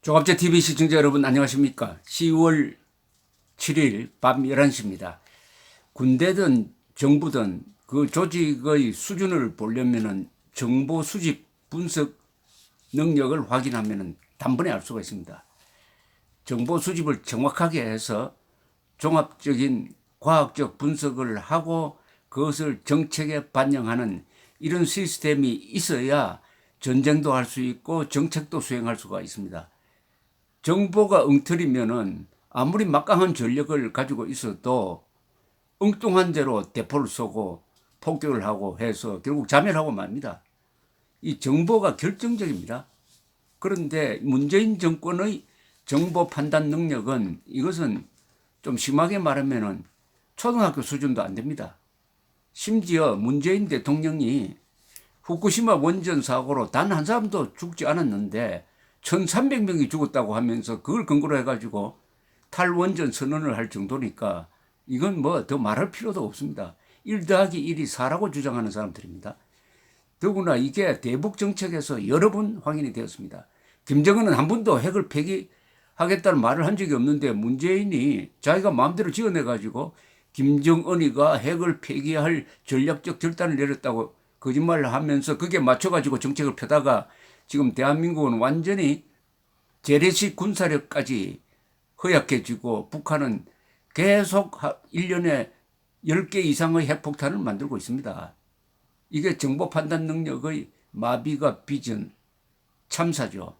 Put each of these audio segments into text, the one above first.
종합제TV 시청자 여러분 안녕하십니까. 10월 7일 밤 11시입니다. 군대든 정부든 그 조직의 수준을 보려면은 정보 수집 분석 능력을 확인하면은 단번에 알 수가 있습니다. 정보 수집을 정확하게 해서 종합적인 과학적 분석을 하고 그것을 정책에 반영하는 이런 시스템이 있어야 전쟁도 할 수 있고 정책도 수행할 수가 있습니다. 정보가 엉터리면은 아무리 막강한 전력을 가지고 있어도 엉뚱한 대로 대포를 쏘고 폭격을 하고 해서 결국 자멸하고 맙니다. 이 정보가 결정적입니다. 그런데 문재인 정권의 정보 판단 능력은 이것은 좀 심하게 말하면은 초등학교 수준도 안 됩니다. 심지어 문재인 대통령이 후쿠시마 원전 사고로 단 한 사람도 죽지 않았는데 1,300명이 죽었다고 하면서 그걸 근거로 해가지고 탈원전 선언을 할 정도니까 이건 뭐 더 말할 필요도 없습니다. 1 더하기 1이 4라고 주장하는 사람들입니다. 더구나 이게 대북 정책에서 여러 번 확인이 되었습니다. 김정은은 한 번도 핵을 폐기하겠다는 말을 한 적이 없는데 문재인이 자기가 마음대로 지어내가지고 김정은이가 핵을 폐기할 전략적 결단을 내렸다고 거짓말을 하면서 그게 맞춰가지고 정책을 펴다가 지금 대한민국은 완전히 재래식 군사력까지 허약해지고 북한은 계속 1년에 10개 이상의 핵폭탄을 만들고 있습니다. 이게 정보 판단 능력의 마비가 빚은 참사죠.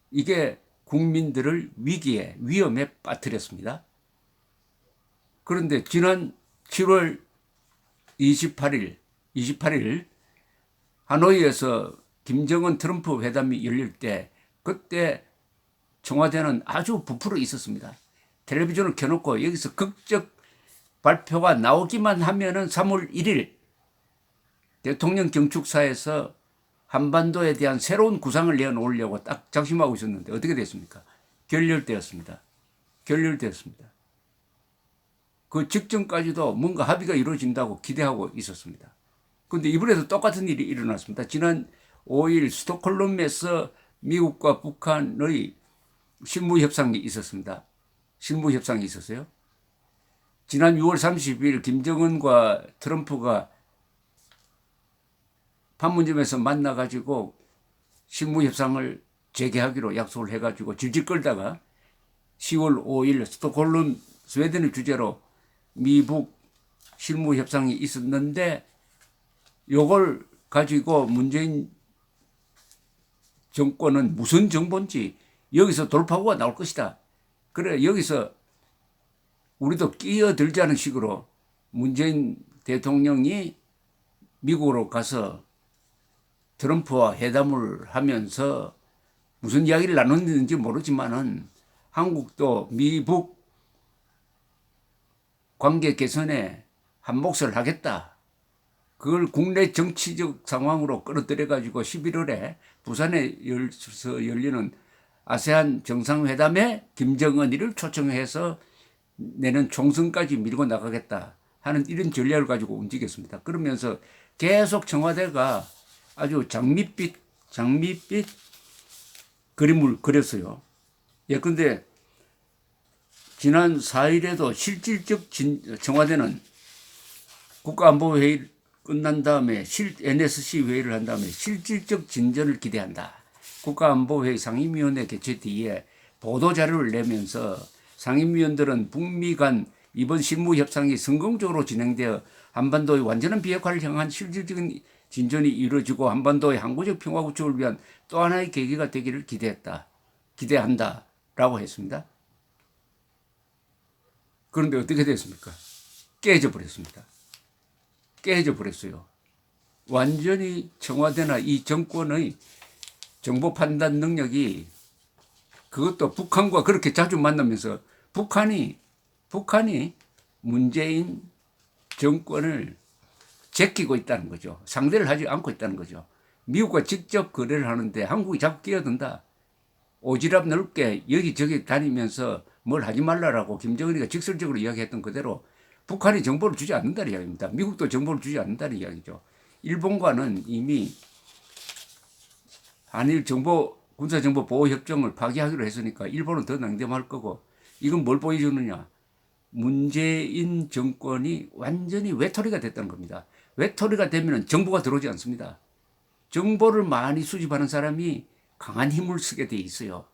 이게 국민들을 위기에 위험에 빠뜨렸습니다. 그런데 지난 7월 28일 하노이에서 김정은 트럼프 회담이 열릴 때 그때 청와대는 아주 부풀어 있었습니다. 텔레비전을 켜놓고 여기서 극적 발표가 나오기만 하면은 3월 1일 대통령 경축사에서 한반도에 대한 새로운 구상을 내놓으려고 딱 작심하고 있었는데 어떻게 됐습니까? 결렬되었습니다. 그 직전까지도 뭔가 합의가 이루어진다고 기대하고 있었습니다. 그런데 이번에도 똑같은 일이 일어났습니다. 지난 5일 스톡홀름에서 미국과 북한의 실무협상이 있었습니다. 실무협상이 있었어요. 지난 6월 30일 김정은과 트럼프가 판문점에서 만나가지고 실무협상을 재개하기로 약속을 해가지고 질질 끌다가 10월 5일 스톡홀름 스웨덴을 주제로 미북 실무협상이 있었는데 요걸 가지고 문재인 정권은 무슨 정보인지 여기서 돌파구가 나올 것이다. 그래 여기서 우리도 끼어들자는 식으로 문재인 대통령이 미국으로 가서 트럼프와 회담을 하면서 무슨 이야기를 나눴는지 모르지만은 한국도 미북 관계 개선에 한 몫을 하겠다. 그걸 국내 정치적 상황으로 끌어들여가지고 11월에 부산에 열리는 아세안 정상회담에 김정은이를 초청해서 내년 총선까지 밀고 나가겠다 하는 이런 전략을 가지고 움직였습니다. 그러면서 계속 청와대가 아주 장밋빛 그림을 그렸어요. 예컨대 지난 4일에도 실질적 청와대는 국가안보회의 끝난 다음에 NSC 회의를 한 다음에 실질적 진전을 기대한다. 국가안보회의 상임위원회 개최 뒤에 보도자료를 내면서 상임위원들은 북미 간 이번 실무협상이 성공적으로 진행되어 한반도의 완전한 비핵화를 향한 실질적인 진전이 이루어지고 한반도의 항구적 평화 구축을 위한 또 하나의 계기가 되기를 기대한다 라고 했습니다. 그런데 어떻게 됐습니까? 깨져 버렸어요. 완전히 청와대나 이 정권의 정보 판단 능력이 그것도 북한과 그렇게 자주 만나면서 북한이 문재인 정권을 제끼고 있다는 거죠. 상대를 하지 않고 있다는 거죠. 미국과 직접 거래를 하는데 한국이 자꾸 끼어든다. 오지랖 넓게 여기저기 다니면서 뭘 하지 말라라고 김정은이가 직설적으로 이야기했던 그대로 북한이 정보를 주지 않는다는 이야기입니다. 미국도 정보를 주지 않는다는 이야기죠. 일본과는 이미 한일 정보 군사정보보호협정을 파기하기로 했으니까 일본은 더 냉담할 거고, 이건 뭘 보여주느냐. 문재인 정권이 완전히 외톨이가 됐다는 겁니다. 외톨이가 되면 정보가 들어오지 않습니다. 정보를 많이 수집하는 사람이 강한 힘을 쓰게 돼 있어요.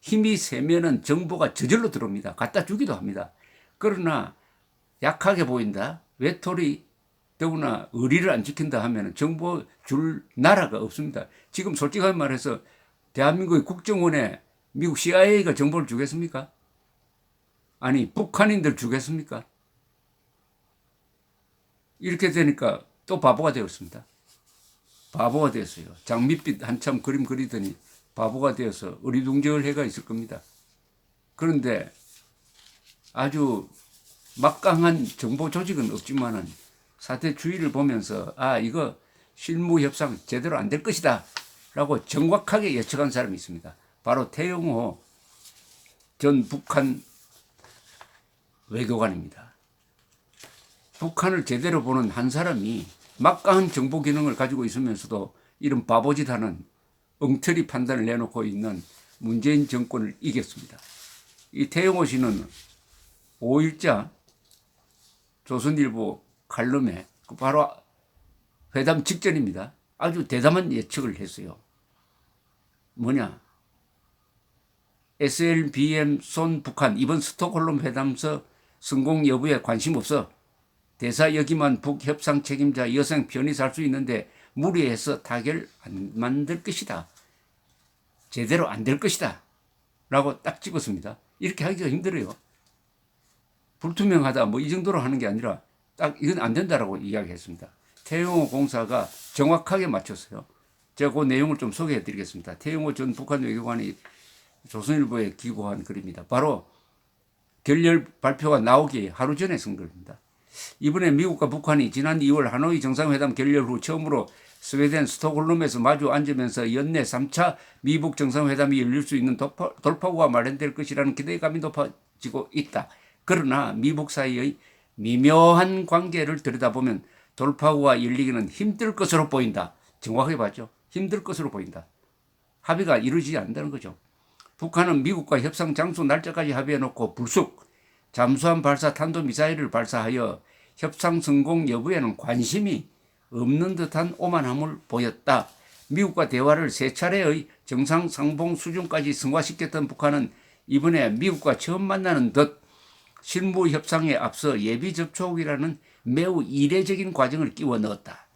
힘이 세면은 정보가 저절로 들어옵니다. 갖다 주기도 합니다. 그러나 약하게 보인다, 외톨이, 더구나 의리를 안 지킨다 하면 정보 줄 나라가 없습니다. 지금 솔직하게 말해서 대한민국의 국정원에 미국 CIA가 정보를 주겠습니까? 아니, 북한인들 주겠습니까? 이렇게 되니까 또 바보가 되었습니다. 바보가 되었어요. 장밋빛 한참 그림 그리더니 바보가 되어서 어리둥절 해가 있을 겁니다. 그런데 아주 막강한 정보 조직은 없지만은 사태 추이를 보면서 이거 실무 협상 제대로 안 될 것이다 라고 정확하게 예측한 사람이 있습니다. 바로 태영호 전 북한 외교관입니다. 북한을 제대로 보는 한 사람이 막강한 정보 기능을 가지고 있으면서도 이런 바보짓하는 엉터리 판단을 내놓고 있는 문재인 정권을 이겼습니다. 이 태영호 씨는 5일자 조선일보 칼럼에 바로 회담 직전입니다. 아주 대담한 예측을 했어요. 뭐냐? SLBM 손 북한 이번 스톡홀름 회담서 성공 여부에 관심 없어. 대사 역임한 북협상 책임자 여성 편히 살 수 있는데 무리해서 타결 안 만들 것이다. 제대로 안 될 것이다. 라고 딱 집었습니다. 이렇게 하기가 힘들어요. 불투명하다 뭐 이 정도로 하는 게 아니라 딱 이건 안 된다라고 이야기했습니다. 태영호 공사가 정확하게 맞췄어요. 제가 그 내용을 좀 소개해 드리겠습니다. 태영호 전 북한 외교관이 조선일보에 기고한 글입니다. 바로 결렬 발표가 나오기 하루 전에 쓴 글입니다. 이번에 미국과 북한이 지난 2월 하노이 정상회담 결렬 후 처음으로 스웨덴 스톡홀름에서 마주 앉으면서 연내 3차 미북 정상회담이 열릴 수 있는 돌파구가 마련될 것이라는 기대감이 높아지고 있다. 그러나 미북 사이의 미묘한 관계를 들여다보면 돌파구가 열리기는 힘들 것으로 보인다. 정확하게 봤죠. 힘들 것으로 보인다. 합의가 이루어지지 않는다는 거죠. 북한은 미국과 협상 장소 날짜까지 합의해놓고 불쑥 잠수함 발사 탄도미사일을 발사하여 협상 성공 여부에는 관심이 없는 듯한 오만함을 보였다. 미국과 대화를 세 차례의 정상 상봉 수준까지 승화시켰던 북한은 이번에 미국과 처음 만나는 듯 실무 협상에 앞서 예비 접촉이라는 매우 이례적인 과정을 끼워 넣었다.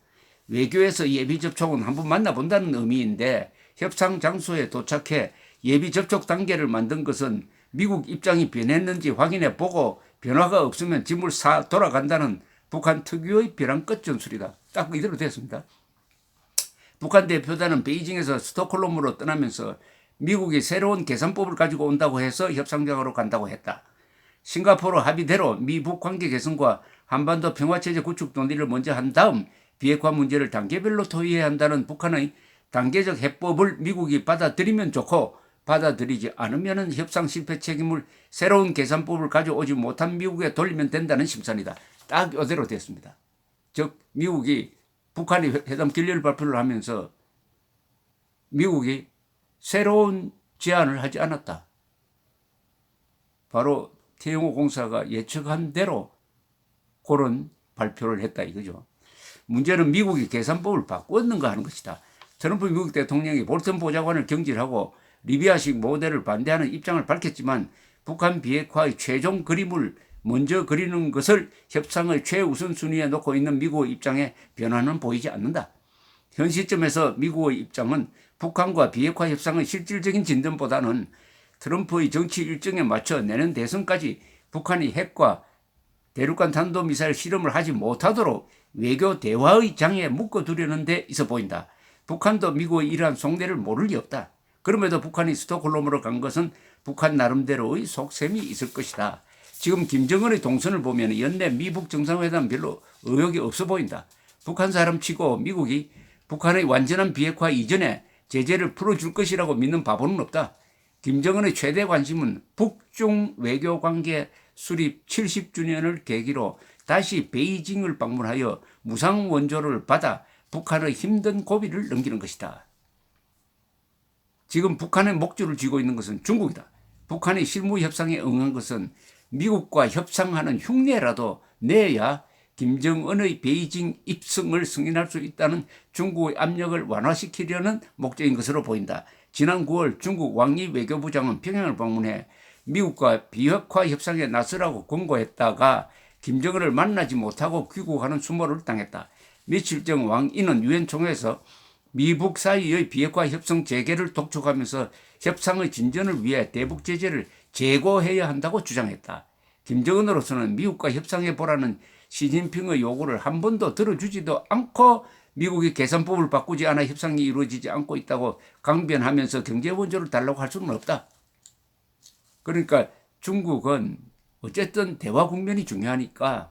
외교에서 예비 접촉은 한번 만나본다는 의미인데 협상 장소에 도착해 예비 접촉 단계를 만든 것은 미국 입장이 변했는지 확인해 보고 변화가 없으면 짐을 사 돌아간다는 북한 특유의 벼랑 끝 전술이다. 딱 이대로 됐습니다. 북한 대표단은 베이징에서 스톡홀름으로 떠나면서 미국이 새로운 계산법을 가지고 온다고 해서 협상장으로 간다고 했다. 싱가포르 합의대로 미북 관계 개선과 한반도 평화체제 구축 논의를 먼저 한 다음 비핵화 문제를 단계별로 토의해야 한다는 북한의 단계적 해법을 미국이 받아들이면 좋고 받아들이지 않으면 협상 실패 책임을 새로운 계산법을 가져오지 못한 미국에 돌리면 된다는 심산이다. 딱 이대로 됐습니다. 즉 미국이 북한이 회담 결렬 발표를 하면서 미국이 새로운 제안을 하지 않았다. 바로 태영호 공사가 예측한 대로 그런 발표를 했다 이거죠. 문제는 미국이 계산법을 바꾸었는가 하는 것이다. 트럼프 미국 대통령이 볼턴 보좌관을 경질하고 리비아식 모델을 반대하는 입장을 밝혔지만 북한 비핵화의 최종 그림을 먼저 그리는 것을 협상의 최우선순위에 놓고 있는 미국의 입장에 변화는 보이지 않는다. 현 시점에서 미국의 입장은 북한과 비핵화 협상의 실질적인 진전보다는 트럼프의 정치 일정에 맞춰 내년 대선까지 북한이 핵과 대륙간 탄도미사일 실험을 하지 못하도록 외교 대화의 장에 묶어두려는 데 있어 보인다. 북한도 미국의 이러한 속내를 모를 리 없다. 그럼에도 북한이 스톡홀름으로 간 것은 북한 나름대로의 속셈이 있을 것이다. 지금 김정은의 동선을 보면 연내 미북 정상회담 별로 의욕이 없어 보인다. 북한 사람 치고 미국이 북한의 완전한 비핵화 이전에 제재를 풀어줄 것이라고 믿는 바보는 없다. 김정은의 최대 관심은 북중 외교관계 수립 70주년을 계기로 다시 베이징을 방문하여 무상 원조를 받아 북한의 힘든 고비를 넘기는 것이다. 지금 북한의 목줄을 쥐고 있는 것은 중국이다. 북한이 실무 협상에 응한 것은 미국과 협상하는 흉내라도 내야 김정은의 베이징 입성을 승인할 수 있다는 중국의 압력을 완화시키려는 목적인 것으로 보인다. 지난 9월 중국 왕이 외교부장은 평양을 방문해 미국과 비핵화 협상에 나서라고 권고했다가 김정은을 만나지 못하고 귀국하는 수모를 당했다. 며칠 전 왕이는 유엔 총회에서 미북 사이의 비핵화 협상 재개를 독촉하면서 협상의 진전을 위해 대북 제재를 재고해야 한다고 주장했다. 김정은으로서는 미국과 협상해 보라는 시진핑의 요구를 한 번도 들어주지도 않고 미국이 계산법을 바꾸지 않아 협상이 이루어지지 않고 있다고 강변하면서 경제 원조를 달라고 할 수는 없다. 그러니까 중국은 어쨌든 대화 국면이 중요하니까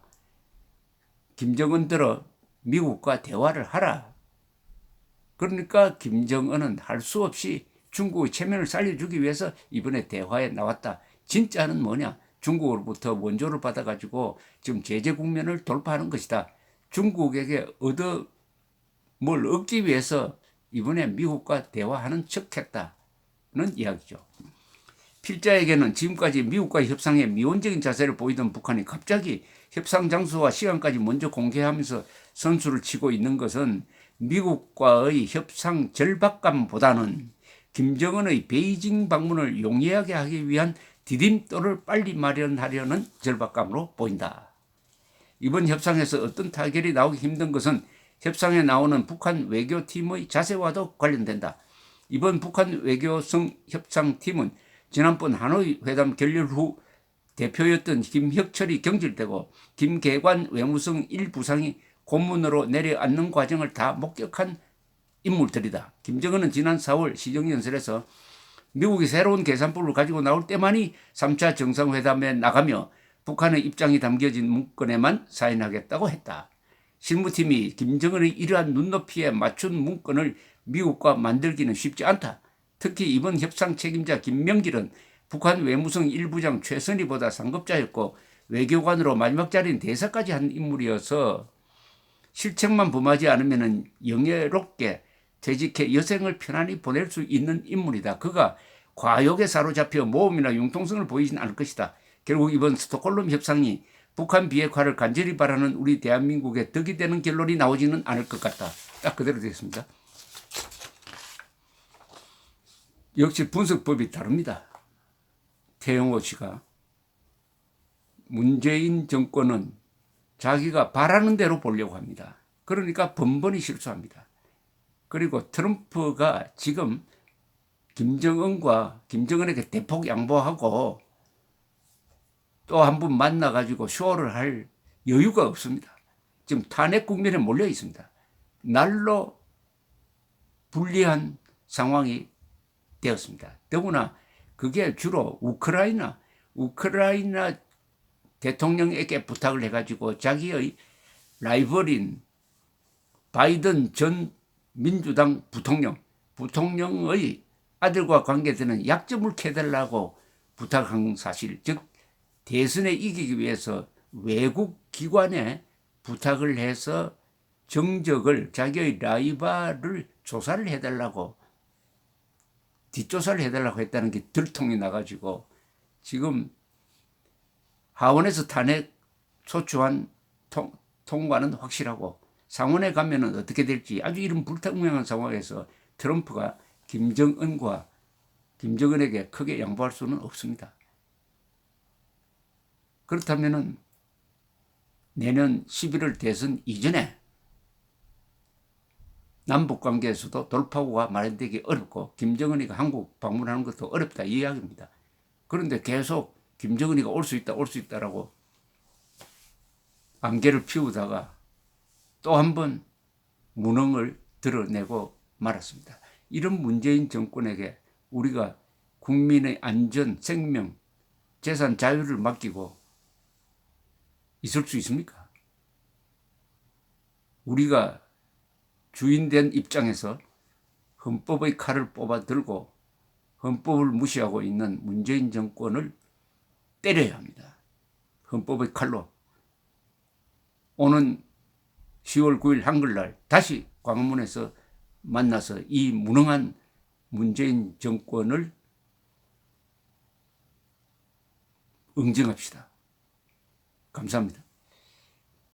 김정은 들어 미국과 대화를 하라. 그러니까 김정은은 할 수 없이 중국의 체면을 살려주기 위해서 이번에 대화에 나왔다. 진짜는 뭐냐? 중국으로부터 원조를 받아가지고 지금 제재 국면을 돌파하는 것이다. 중국에게 뭘 얻기 위해서 이번에 미국과 대화하는 척했다는 이야기죠. 필자에게는 지금까지 미국과의 협상에 미온적인 자세를 보이던 북한이 갑자기 협상 장소와 시간까지 먼저 공개하면서 선수를 치고 있는 것은 미국과의 협상 절박감보다는 김정은의 베이징 방문을 용이하게 하기 위한 디딤돌을 빨리 마련하려는 절박감으로 보인다. 이번 협상에서 어떤 타결이 나오기 힘든 것은 협상에 나오는 북한 외교팀의 자세와도 관련된다. 이번 북한 외교성 협상팀은 지난번 하노이 회담 결렬 후 대표였던 김혁철이 경질되고 김계관 외무성 1부상이 고문으로 내려앉는 과정을 다 목격한 인물들이다. 김정은은 지난 4월 시정연설에서 미국이 새로운 계산법을 가지고 나올 때만이 3차 정상회담에 나가며 북한의 입장이 담겨진 문건에만 사인하겠다고 했다. 실무팀이 김정은의 이러한 눈높이에 맞춘 문건을 미국과 만들기는 쉽지 않다. 특히 이번 협상 책임자 김명길은 북한 외무성 1부장 최선희보다 상급자였고 외교관으로 마지막 자리인 대사까지 한 인물이어서 실책만 범하지 않으면 영예롭게 퇴직해 여생을 편안히 보낼 수 있는 인물이다. 그가 과욕에 사로잡혀 모험이나 융통성을 보이진 않을 것이다. 결국 이번 스톡홀름 협상이 북한 비핵화를 간절히 바라는 우리 대한민국의 덕이 되는 결론이 나오지는 않을 것 같다. 딱 그대로 되겠습니다. 역시 분석법이 다릅니다. 태영호 씨가 문재인 정권은 자기가 바라는 대로 보려고 합니다. 그러니까 번번이 실수합니다. 그리고 트럼프가 지금 김정은에게 대폭 양보하고 또 한 번 만나가지고 쇼를 할 여유가 없습니다. 지금 탄핵 국면에 몰려 있습니다. 날로 불리한 상황이 되었습니다. 더구나 그게 주로 우크라이나 대통령에게 부탁을 해가지고 자기의 라이벌인 바이든 전 민주당 부통령의 아들과 관계되는 약점을 캐달라고 부탁한 사실, 즉 대선에 이기기 위해서 외국 기관에 부탁을 해서 정적을 자기의 라이벌을 조사를 해달라고 뒷조사를 해달라고 했다는 게 들통이 나가지고 지금 하원에서 탄핵 소추안 통과는 확실하고 상원에 가면은 어떻게 될지 아주 이런 불투명한 상황에서 트럼프가 김정은에게 크게 양보할 수는 없습니다. 그렇다면은 내년 11월 대선 이전에 남북관계에서도 돌파구가 마련되기 어렵고 김정은이가 한국 방문하는 것도 어렵다 이 이야기입니다. 그런데 계속 김정은이가 올 수 있다라고 안개를 피우다가 또 한 번 무능을 드러내고 말았습니다. 이런 문재인 정권에게 우리가 국민의 안전, 생명, 재산, 자유를 맡기고 있을 수 있습니까? 우리가 주인된 입장에서 헌법의 칼을 뽑아 들고 헌법을 무시하고 있는 문재인 정권을 때려야 합니다. 헌법의 칼로. 오는 10월 9일 한글날 다시 광화문에서 만나서 이 무능한 문재인 정권을 응징합시다. 감사합니다.